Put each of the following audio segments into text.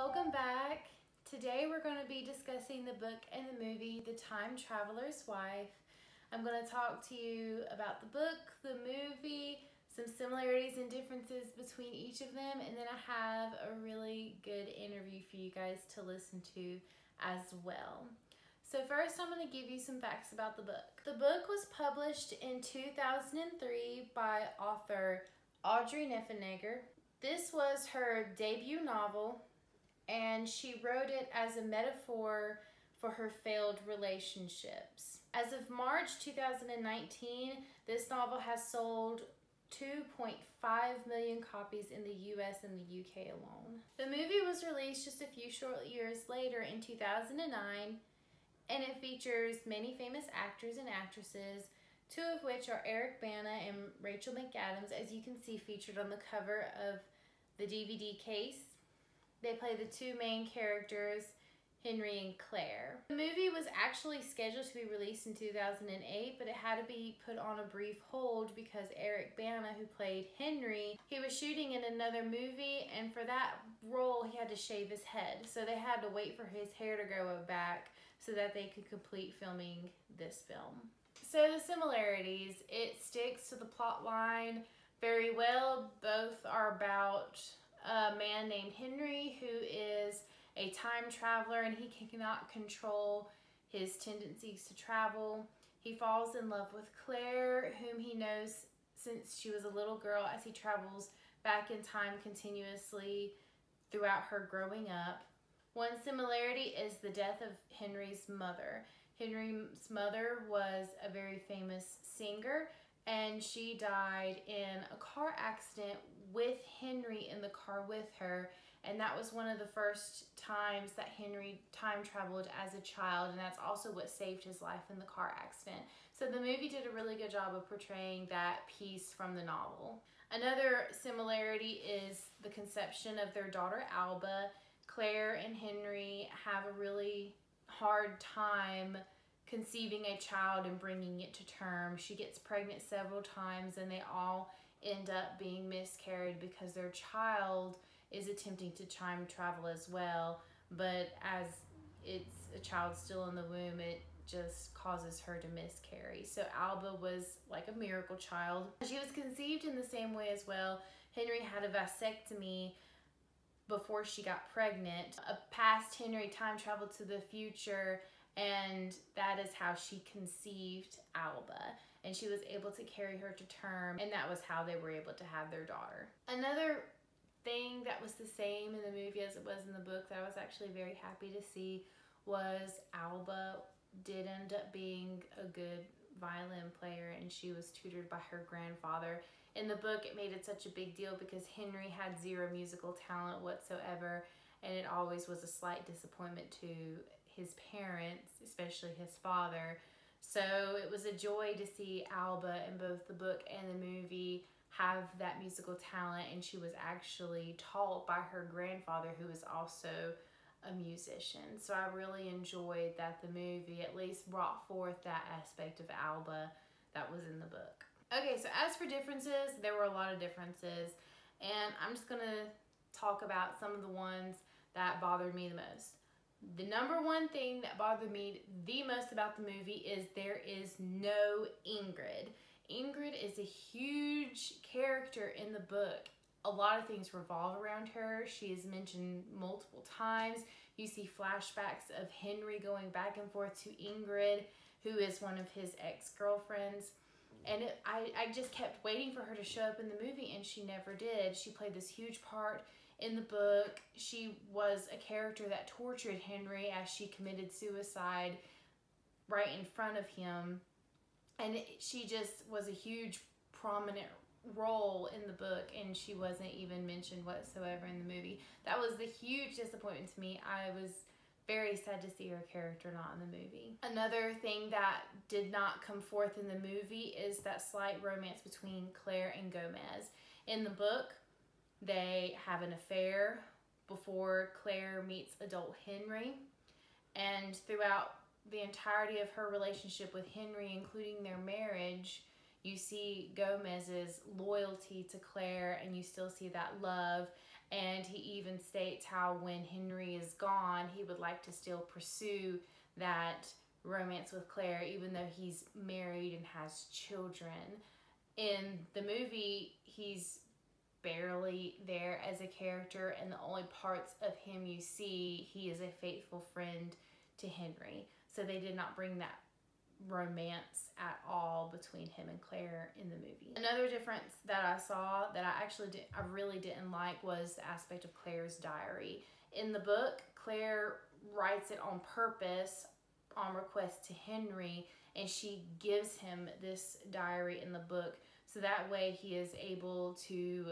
Welcome back. Today we're going to be discussing the book and the movie, The Time Traveler's Wife. I'm going to talk to you about the book, the movie, some similarities and differences between each of them, and then I have a really good interview for you guys to listen to as well. So first I'm going to give you some facts about the book. The book was published in 2003 by author Audrey Niffenegger. This was her debut novel, and she wrote it as a metaphor for her failed relationships. As of March 2019, this novel has sold 2.5 million copies in the US and the UK alone. The movie was released just a few short years later in 2009, and it features many famous actors and actresses, two of which are Eric Bana and Rachel McAdams, as you can see featured on the cover of the DVD case. They play the two main characters, Henry and Claire. The movie was actually scheduled to be released in 2008, but it had to be put on a brief hold because Eric Bana, who played Henry, he was shooting in another movie, and for that role he had to shave his head. So they had to wait for his hair to grow back so that they could complete filming this film. So the similarities, it sticks to the plot line very well. Both are about a man named Henry who is a time traveler, and he cannot control his tendencies to travel. He falls in love with Claire, whom he knows since she was a little girl, as he travels back in time continuously throughout her growing up. One similarity is the death of Henry's mother. Henry's mother was a very famous singer, and she died in a car accident with Henry in the car with her, and that was one of the first times that Henry time traveled as a child, and that's also what saved his life in the car accident. So the movie did a really good job of portraying that piece from the novel. Another similarity is the conception of their daughter Alba. Claire and Henry have a really hard time conceiving a child and bringing it to term. She gets pregnant several times, and they all end up being miscarried because their child is attempting to time travel as well, but as it's a child still in the womb, it just causes her to miscarry. So Alba was like a miracle child. She was conceived in the same way as well. Henry had a vasectomy before she got pregnant. A past Henry time traveled to the future, and that is how she conceived Alba, and she was able to carry her to term, and that was how they were able to have their daughter. Another thing that was the same in the movie as it was in the book that I was actually very happy to see was Alba did end up being a good violin player, and she was tutored by her grandfather. In the book, it made it such a big deal because Henry had zero musical talent whatsoever, and it always was a slight disappointment to his parents, especially his father. So it was a joy to see Alba in both the book and the movie have that musical talent, and she was actually taught by her grandfather, who was also a musician. So I really enjoyed that the movie at least brought forth that aspect of Alba that was in the book. Okay, so as for differences, there were a lot of differences, and I'm just gonna talk about some of the ones that bothered me the most. The number one thing that bothered me the most about the movie is there is no Ingrid. Ingrid is a huge character in the book. A lot of things revolve around her. She is mentioned multiple times. You see flashbacks of Henry going back and forth to Ingrid, who is one of his ex-girlfriends. And I just kept waiting for her to show up in the movie, and she never did. She played this huge part in the book. She was a character that tortured Henry as she committed suicide right in front of him. And she just was a huge prominent role in the book, and she wasn't even mentioned whatsoever in the movie. That was the huge disappointment to me. I was very sad to see her character not in the movie. Another thing that did not come forth in the movie is that slight romance between Claire and Gomez. In the book, they have an affair before Claire meets adult Henry, and throughout the entirety of her relationship with Henry, including their marriage, you see Gomez's loyalty to Claire, and you still see that love. And he even states how when Henry is gone, he would like to still pursue that romance with Claire, even though he's married and has children. In the movie, he's barely there as a character, and the only parts of him you see, he is a faithful friend to Henry. So they did not bring that romance at all between him and Claire in the movie. Another difference that I saw that I really didn't like was the aspect of Claire's diary. In the book, Claire writes it on purpose on request to Henry, and she gives him this diary in the book so that way he is able to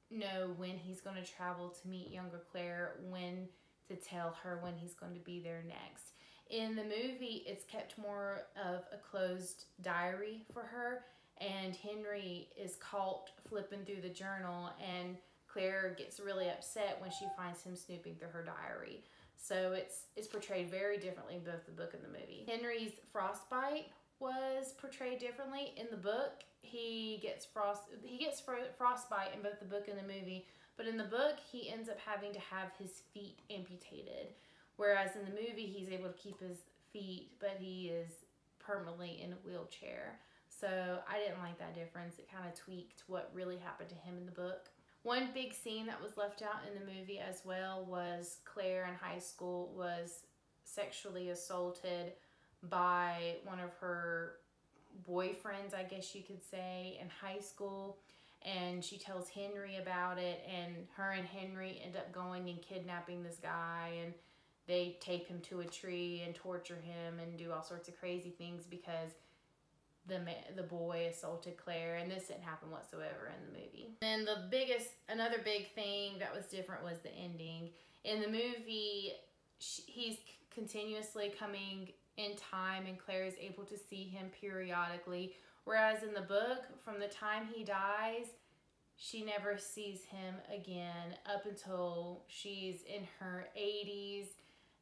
know when he's going to travel to meet younger Claire, when to tell her when he's going to be there next. In the movie, it's kept more of a closed diary for her, and Henry is caught flipping through the journal, and Claire gets really upset when she finds him snooping through her diary. So it's portrayed very differently in both the book and the movie. Henry's frostbite was portrayed differently. In the book, he gets frostbite in both the book and the movie, but in the book, he ends up having to have his feet amputated. Whereas in the movie, he's able to keep his feet, but he is permanently in a wheelchair. So I didn't like that difference. It kind of tweaked what really happened to him in the book. One big scene that was left out in the movie as well was Claire in high school was sexually assaulted by one of her boyfriends, I guess you could say, in high school. And she tells Henry about it, and her and Henry end up going and kidnapping this guy, and they tape him to a tree and torture him and do all sorts of crazy things because the boy assaulted Claire, and this didn't happen whatsoever in the movie. And another big thing that was different was the ending. In the movie, he's continuously coming in time, and Claire is able to see him periodically. Whereas in the book, from the time he dies, she never sees him again up until she's in her 80s.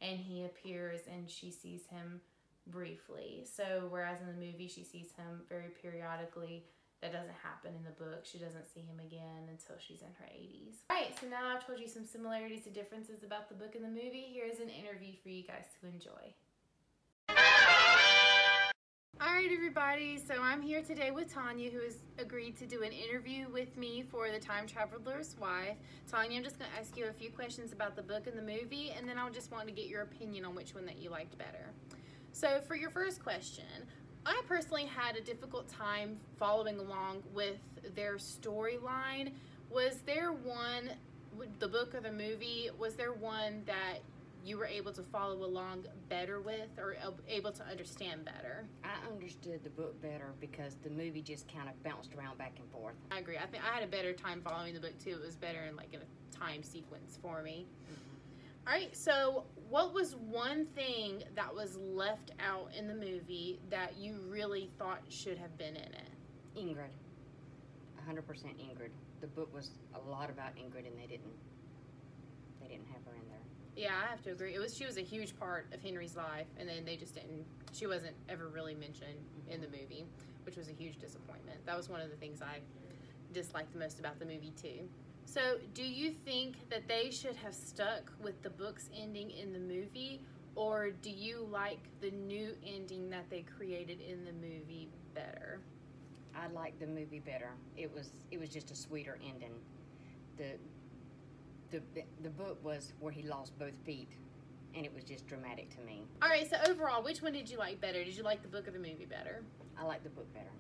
And he appears and she sees him briefly. So whereas in the movie she sees him very periodically, that doesn't happen in the book. She doesn't see him again until she's in her 80s. Alright, so now I've told you some similarities and differences about the book and the movie. Here's an interview for you guys to enjoy. Alright everybody, so I'm here today with Tanya, who has agreed to do an interview with me for The Time Traveler's Wife. Tanya, I'm just going to ask you a few questions about the book and the movie, and then I just want to get your opinion on which one that you liked better. So for your first question, I personally had a difficult time following along with their storyline. Was there one, the book or the movie, was there one that you were able to follow along better with, or able to understand better? I understood the book better because the movie just kind of bounced around back and forth. I agree. I think I had a better time following the book too. It was better in a time sequence for me. Mm-hmm. All right, so what was one thing that was left out in the movie that you really thought should have been in it? Ingrid. 100% Ingrid. The book was a lot about Ingrid, and they didn't have her in there. Yeah, I have to agree. She was a huge part of Henry's life, and then they just didn't. She wasn't ever really mentioned in the movie, which was a huge disappointment. That was one of the things I disliked the most about the movie too. So, do you think that they should have stuck with the book's ending in the movie, or do you like the new ending that they created in the movie better? I liked the movie better. It was just a sweeter ending. The book was where he lost both feet, and it was just dramatic to me. All right, so overall, which one did you like better? Did you like the book or the movie better? I liked the book better.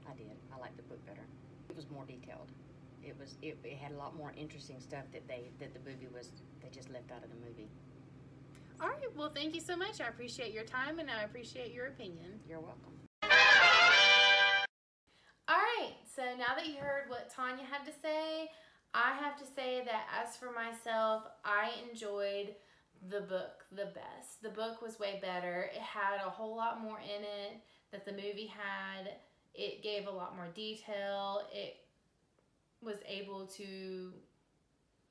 I did. I liked the book better. It was more detailed. It had a lot more interesting stuff that they just left out of the movie. All right, well, thank you so much. I appreciate your time, and I appreciate your opinion. You're welcome. All right, so now that you heard what Tanya had to say, I have to say that as for myself, I enjoyed the book the best. The book was way better. It had a whole lot more in it that the movie had. It gave a lot more detail. It was able to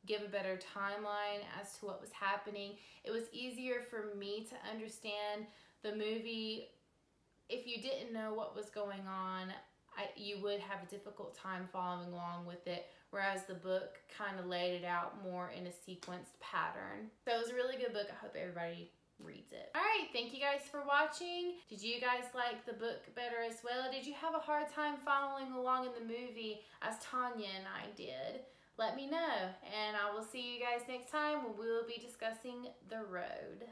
give a better timeline as to what was happening. It was easier for me to understand the movie. If you didn't know what was going on, you would have a difficult time following along with it. whereas the book kind of laid it out more in a sequenced pattern. So it was a really good book. I hope everybody reads it. All right, thank you guys for watching. Did you guys like the book better as well? Did you have a hard time following along in the movie as Tanya and I did? Let me know, and I will see you guys next time when we will be discussing The Road.